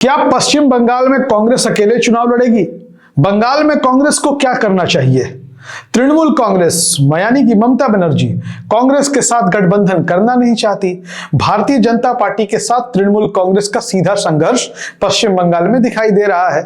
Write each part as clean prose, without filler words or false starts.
क्या पश्चिम बंगाल में कांग्रेस अकेले चुनाव लड़ेगी? बंगाल में कांग्रेस को क्या करना चाहिए? तृणमूल कांग्रेस यानी कि ममता बनर्जी कांग्रेस के साथ गठबंधन करना नहीं चाहती। भारतीय जनता पार्टी के साथ तृणमूल कांग्रेस का सीधा संघर्ष पश्चिम बंगाल में दिखाई दे रहा है।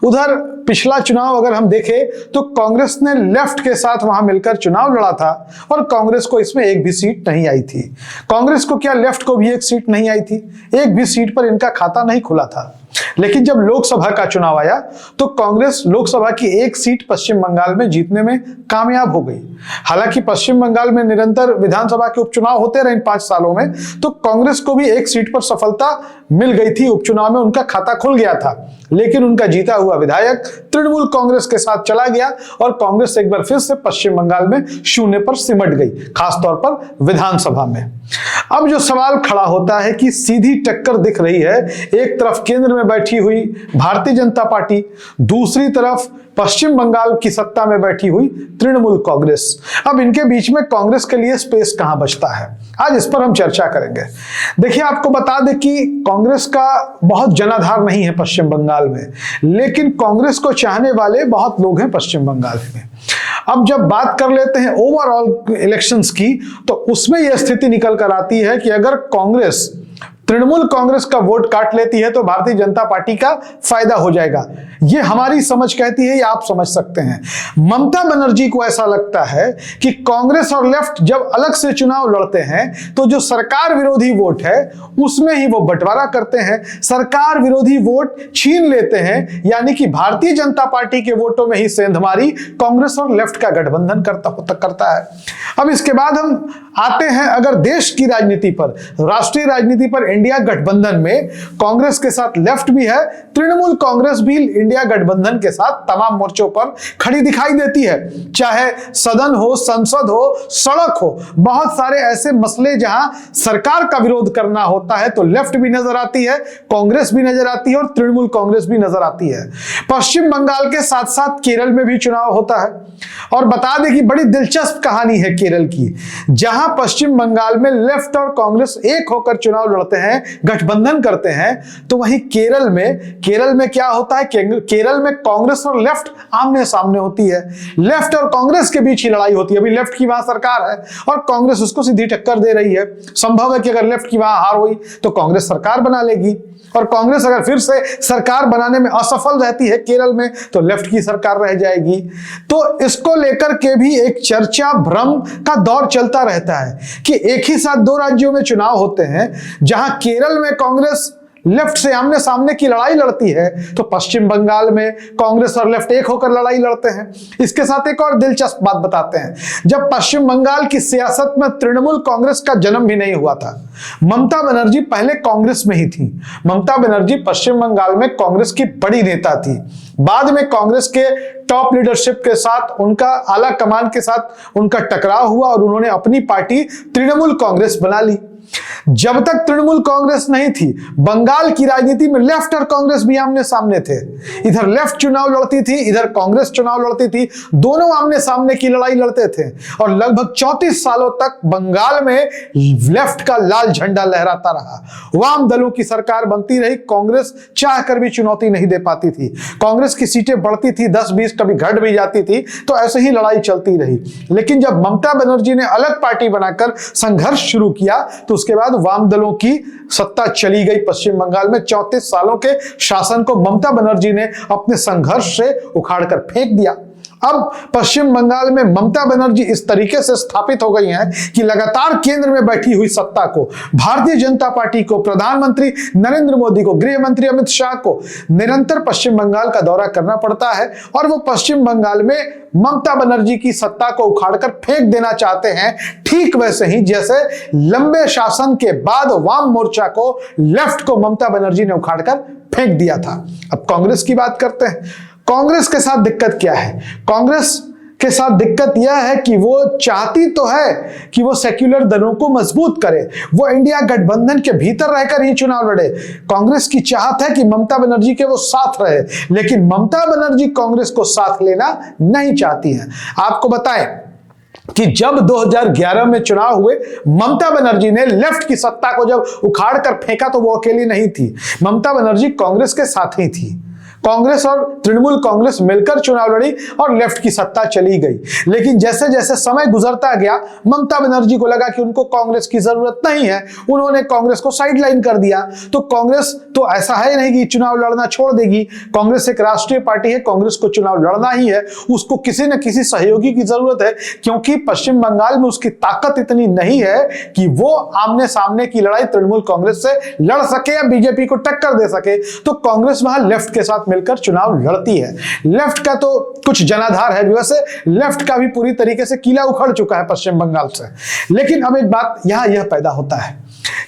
उधर पिछला चुनाव अगर हम देखें तो कांग्रेस ने लेफ्ट के साथ वहां मिलकर चुनाव लड़ा था और कांग्रेस को इसमें एक भी सीट नहीं आई थी। कांग्रेस को क्या लेफ्ट को भी एक सीट नहीं आई थी? एक भी सीट पर इनका खाता नहीं खुला था। लेकिन जब लोकसभा का चुनाव आया तो कांग्रेस लोकसभा की एक सीट पश्चिम बंगाल में जीतने में कामयाब हो गई। हालांकि पश्चिम बंगाल में निरंतर विधानसभा के उपचुनाव होते रहे इन 5 सालों में, तो कांग्रेस को भी एक सीट पर सफलता मिल गई थी। उपचुनाव में उनका खाता खुल गया था, लेकिन उनका जीता हुआ विधायक तृणमूल कांग्रेस के साथ चला गया और कांग्रेस एक बार फिर से पश्चिम बंगाल में शून्य पर सिमट गई, खासतौर पर विधानसभा में। अब जो सवाल खड़ा होता है कि सीधी टक्कर दिख रही है, एक तरफ केंद्र में बैठी हुई भारतीय जनता पार्टी, दूसरी तरफ पश्चिम बंगाल की सत्ता में बैठी हुई तृणमूल कांग्रेस। अब इनके बीच में कांग्रेस के लिए स्पेस कहां बचता है, आज इस पर हम चर्चा करेंगे। देखिए, आपको बता दें कि कांग्रेस का बहुत जनाधार नहीं है पश्चिम बंगाल में, लेकिन कांग्रेस को चाहने वाले बहुत लोग हैं पश्चिम बंगाल में। अब जब बात कर लेते हैं ओवरऑल इलेक्शंस की, तो उसमें यह स्थिति निकल कर आती है कि अगर कांग्रेस तृणमूल कांग्रेस का वोट काट लेती है तो भारतीय जनता पार्टी का फायदा हो जाएगा। यह हमारी समझ कहती है, या आप समझ सकते हैं। ममता बनर्जी को ऐसा लगता है कि कांग्रेस और लेफ्ट जब अलग से चुनाव लड़ते हैं तो जो सरकार विरोधी वोट है उसमें ही वो बंटवारा करते हैं, सरकार विरोधी वोट छीन लेते हैं, यानी कि भारतीय जनता पार्टी के वोटों में ही सेंधमारी कांग्रेस और लेफ्ट का गठबंधन करता है। अब इसके बाद हम आते हैं अगर देश की राजनीति पर, राष्ट्रीय राजनीति पर। इंडिया गठबंधन में कांग्रेस के साथ लेफ्ट भी है, तृणमूल कांग्रेस भी इंडिया गठबंधन के साथ तमाम मोर्चों पर खड़ी दिखाई देती है। चाहे सदन हो, संसद हो, सड़क हो, बहुत सारे ऐसे मसले जहां सरकार का विरोध करना होता है तो लेफ्ट भी नजर आती है, कांग्रेस भी नजर आती है और तृणमूल कांग्रेस भी नजर आती है। पश्चिम बंगाल के साथ साथ केरल में भी चुनाव होता है और बता दें कि बड़ी दिलचस्प कहानी है केरल की, जहां पश्चिम बंगाल में लेफ्ट और कांग्रेस एक होकर चुनाव लड़ते हैं, गठबंधन करते हैं, तो वहीं केरल में क्या होता है? केरल में कांग्रेस और लेफ्ट आमने सामने होती है, लेफ्ट और कांग्रेस के बीच ही लड़ाई होती है। अभी लेफ्ट की वहां सरकार है और कांग्रेस उसको सीधी टक्कर दे रही है। संभव है कि अगर लेफ्ट की वहां हार हुई तो कांग्रेस सरकार बना लेगी, और कांग्रेस अगर फिर से सरकार बनाने में असफल रहती है केरल में तो लेफ्ट की सरकार रह जाएगी। तो इसको लेकर के भी एक चर्चा, भ्रम का दौर चलता रहता है कि एक ही साथ 2 राज्यों में चुनाव होते हैं, जहां केरल में कांग्रेस लेफ्ट से आमने सामने की लड़ाई लड़ती है तो पश्चिम बंगाल में कांग्रेस और लेफ्ट एक होकर लड़ाई लड़ते हैं। इसके साथ एक और दिलचस्प बात बताते हैं, जब पश्चिम बंगाल की सियासत में तृणमूल कांग्रेस का जन्म भी नहीं हुआ था, ममता बनर्जी पहले कांग्रेस में ही थी। ममता बनर्जी पश्चिम बंगाल में कांग्रेस की बड़ी नेता थी। बाद में कांग्रेस के टॉप लीडरशिप के साथ, उनका आला कमान के साथ उनका टकराव हुआ और उन्होंने अपनी पार्टी तृणमूल कांग्रेस बना ली। जब तक तृणमूल कांग्रेस नहीं थी, बंगाल की राजनीति में लेफ्ट और कांग्रेस भी आमने सामने थे। इधर लेफ्ट चुनाव लड़ती थी, इधर कांग्रेस चुनाव लड़ती थी, दोनों आमने सामने की लड़ाई लड़ते थे और लगभग 34 सालों तक बंगाल में लेफ्ट का लाल झंडा लहराता रहा। वाम दलों की सरकार बनती रही, कांग्रेस चाहकर भी चुनौती नहीं दे पाती थी। कांग्रेस की सीटें बढ़ती थी, 10-20 कभी घट भी जाती थी, तो ऐसे ही लड़ाई चलती रही। लेकिन जब ममता बनर्जी ने अलग पार्टी बनाकर संघर्ष शुरू किया तो उसके बाद वाम दलों की सत्ता चली गई पश्चिम बंगाल में। 34 सालों के शासन को ममता बनर्जी ने अपने संघर्ष से उखाड़कर फेंक दिया। अब पश्चिम बंगाल में ममता बनर्जी इस तरीके से स्थापित हो गई हैं कि लगातार केंद्र में बैठी हुई सत्ता को, भारतीय जनता पार्टी को, प्रधानमंत्री नरेंद्र मोदी को, गृह मंत्री अमित शाह को निरंतर पश्चिम बंगाल का दौरा करना पड़ता है और वो पश्चिम बंगाल में ममता बनर्जी की सत्ता को उखाड़कर फेंक देना चाहते हैं, ठीक वैसे ही जैसे लंबे शासन के बाद वाम मोर्चा को, लेफ्ट को ममता बनर्जी ने उखाड़कर फेंक दिया था। अब कांग्रेस की बात करते हैं। कांग्रेस के साथ दिक्कत क्या है? कांग्रेस के साथ दिक्कत यह है कि वो चाहती तो है कि वो सेक्युलर दलों को मजबूत करे, वो इंडिया गठबंधन के भीतर रहकर ही चुनाव लड़े। कांग्रेस की चाहत है कि ममता बनर्जी के वो साथ रहे, लेकिन ममता बनर्जी कांग्रेस को साथ लेना नहीं चाहती हैं। आपको बताएं कि जब 2011 में चुनाव हुए, ममता बनर्जी ने लेफ्ट की सत्ता को जब उखाड़ कर फेंका तो वो अकेली नहीं थी। ममता बनर्जी कांग्रेस के साथ ही थी। कांग्रेस और तृणमूल कांग्रेस मिलकर चुनाव लड़ी और लेफ्ट की सत्ता चली गई। लेकिन जैसे जैसे समय गुजरता गया, ममता बनर्जी को लगा कि उनको कांग्रेस की जरूरत नहीं है, उन्होंने कांग्रेस को साइडलाइन कर दिया। तो कांग्रेस तो ऐसा है नहीं कि चुनाव लड़ना छोड़ देगी। कांग्रेस एक राष्ट्रीय पार्टी है, कांग्रेस को चुनाव लड़ना ही है, उसको किसी न किसी सहयोगी की जरूरत है, क्योंकि पश्चिम बंगाल में उसकी ताकत इतनी नहीं है कि वो आमने सामने की लड़ाई तृणमूल कांग्रेस से लड़ सके या बीजेपी को टक्कर दे सके। तो कांग्रेस वहां लेफ्ट के साथ मिलकर चुनाव लड़ती है। लेफ्ट का तो कुछ जनाधार है, वैसे लेफ्ट का भी पूरी तरीके से किला उखड़ चुका है पश्चिम बंगाल से। लेकिन अब एक बात यहां यह पैदा होता है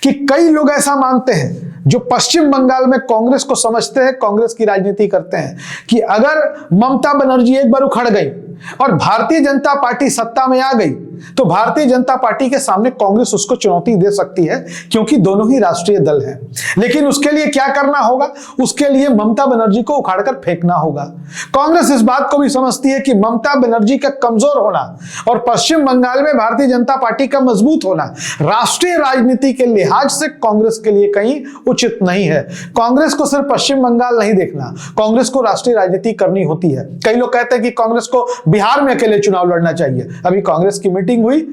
कि कई लोग ऐसा मानते हैं जो पश्चिम बंगाल में कांग्रेस को समझते हैं, कांग्रेस की राजनीति करते हैं, कि अगर ममता बनर्जी एक बार उखड़ गई और भारतीय जनता पार्टी सत्ता में आ गई तो भारतीय जनता पार्टी के सामने कांग्रेस उसको चुनौती दे सकती है, क्योंकि दोनों ही राष्ट्रीय दल हैं। लेकिन उसके लिए क्या करना होगा? उसके लिए ममता बनर्जी को उखाड़कर फेंकना होगा। कांग्रेस इस बात को भी समझती है कि ममता बनर्जी का कमजोर होना और पश्चिम बंगाल में भारतीय जनता पार्टी का मजबूत होना राष्ट्रीय राजनीति के लिहाज से कांग्रेस के लिए कहीं उचित नहीं है। कांग्रेस को सिर्फ पश्चिम बंगाल नहीं देखना, कांग्रेस को राष्ट्रीय राजनीति करनी होती है। कई लोग कहते हैं कि कांग्रेस को बिहार में अकेले चुनाव लड़ना चाहिए। अभी कांग्रेस की मीटिंग हुई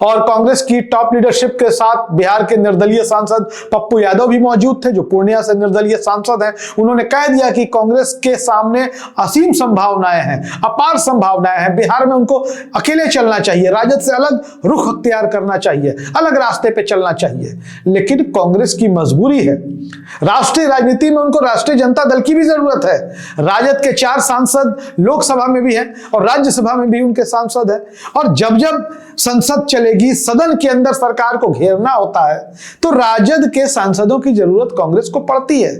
और कांग्रेस की टॉप लीडरशिप के साथ बिहार के निर्दलीय सांसद पप्पू यादव भी मौजूद थे, जो पूर्णिया से निर्दलीय सांसद हैं। उन्होंने कह दिया कि कांग्रेस के सामने असीम संभावनाएं हैं, अपार संभावनाएं हैं, बिहार में उनको अकेले चलना चाहिए, राजद से अलग रुख अख्तियार करना चाहिए, अलग रास्ते पे चलना चाहिए। लेकिन कांग्रेस की मजबूरी है, राष्ट्रीय राजनीति में उनको राष्ट्रीय जनता दल की भी जरूरत है। राजद के 4 सांसद लोकसभा में भी हैं और राज्यसभा में भी उनके सांसद हैं, और जब जब संसद चलेगी, सदन के अंदर सरकार को घेरना होता है, तो राजद के सांसदों की जरूरत कांग्रेस को पड़ती है।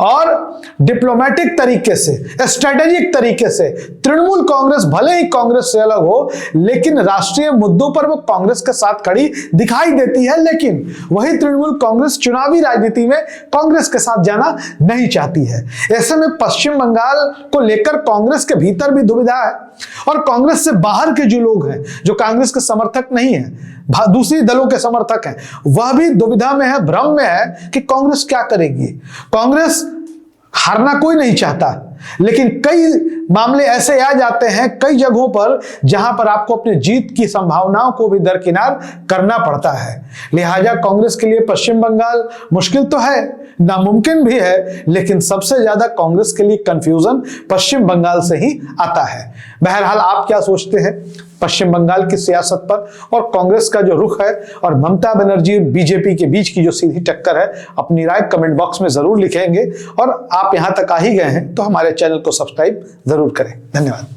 और डिप्लोमेटिक तरीके से, स्ट्रेटेजिक तरीके से तृणमूल कांग्रेस भले ही कांग्रेस से अलग हो, लेकिन राष्ट्रीय मुद्दों पर वो कांग्रेस के साथ खड़ी दिखाई देती है। लेकिन वही तृणमूल कांग्रेस चुनावी राजनीति में कांग्रेस के साथ जाना नहीं चाहती है। ऐसे में पश्चिम बंगाल को लेकर कांग्रेस के भीतर भी दुविधा है, और कांग्रेस से बाहर के जो लोग हैं, जो कांग्रेस के समर्थक नहीं है, दूसरी दलों के समर्थक हैं, वह भी दुविधा में है, भ्रम में है कि कांग्रेस क्या करेगी। कांग्रेस हारना कोई नहीं चाहता, लेकिन कई मामले ऐसे आ जाते हैं कई जगहों पर जहां पर आपको अपनी जीत की संभावनाओं को भी दरकिनार करना पड़ता है। लिहाजा कांग्रेस के लिए पश्चिम बंगाल मुश्किल तो है, नामुमकिन भी है, लेकिन सबसे ज्यादा कांग्रेस के लिए कंफ्यूजन पश्चिम बंगाल से ही आता है। बहरहाल, आप क्या सोचते हैं पश्चिम बंगाल की सियासत पर और कांग्रेस का जो रुख है और ममता बनर्जी और बीजेपी के बीच की जो सीधी टक्कर है? अपनी राय कमेंट बॉक्स में जरूर लिखेंगे, और आप यहां तक आ ही गए हैं तो हमारे चैनल को सब्सक्राइब जरूर करें। धन्यवाद।